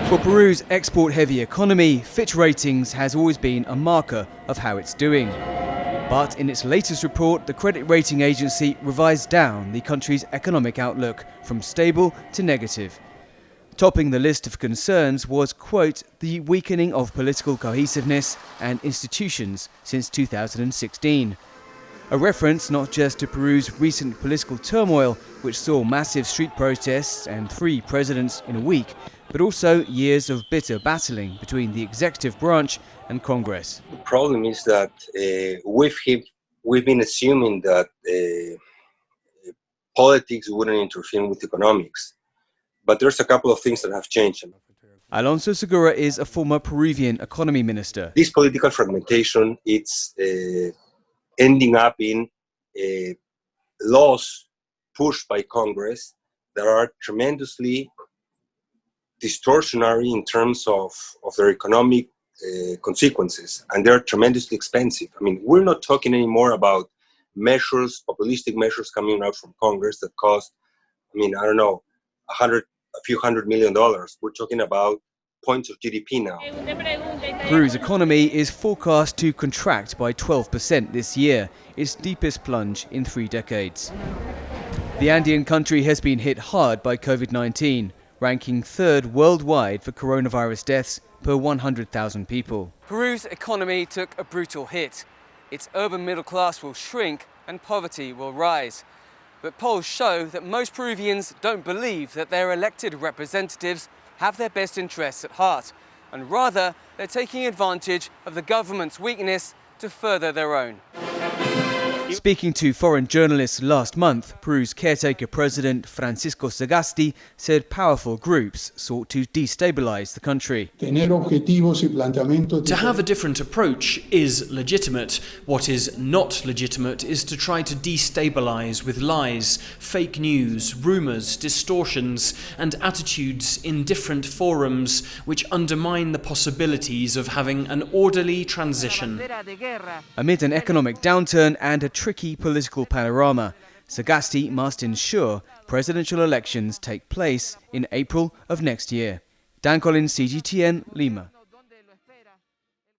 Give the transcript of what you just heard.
For Peru's export-heavy economy, Fitch Ratings has always been a marker of how it's doing. But in its latest report, the credit rating agency revised down the country's economic outlook from stable to negative. Topping the list of concerns was, quote, the weakening of political cohesiveness and institutions since 2016. A reference not just to Peru's recent political turmoil, which saw massive street protests and 3 presidents in a week, but also years of bitter battling between the executive branch and Congress. The problem is that we've been assuming that politics wouldn't interfere with economics. But there's a couple of things that have changed. Alonso Segura is a former Peruvian economy minister. This political fragmentation, it's ending up in laws pushed by Congress that are tremendously distortionary in terms of their economic consequences, and they're tremendously expensive. I mean, we're not talking anymore about measures, populistic measures coming out from Congress that cost, a few $100 million. We're talking about points of GDP now. Peru's economy is forecast to contract by 12% this year, its deepest plunge in 3 decades. The Andean country has been hit hard by COVID-19, ranking 3rd worldwide for coronavirus deaths per 100,000 people. Peru's economy took a brutal hit. Its urban middle class will shrink and poverty will rise. But polls show that most Peruvians don't believe that their elected representatives have their best interests at heart, and rather they're taking advantage of the government's weakness to further their own. Speaking to foreign journalists last month, Peru's caretaker president Francisco Sagasti said powerful groups sought to destabilize the country. To have a different approach is legitimate. What is not legitimate is to try to destabilize with lies, fake news, rumors, distortions, and attitudes in different forums which undermine the possibilities of having an orderly transition. Amid an economic downturn and a tricky political panorama, Sagasti must ensure presidential elections take place in April of next year. Dan Collyns, CGTN, Lima.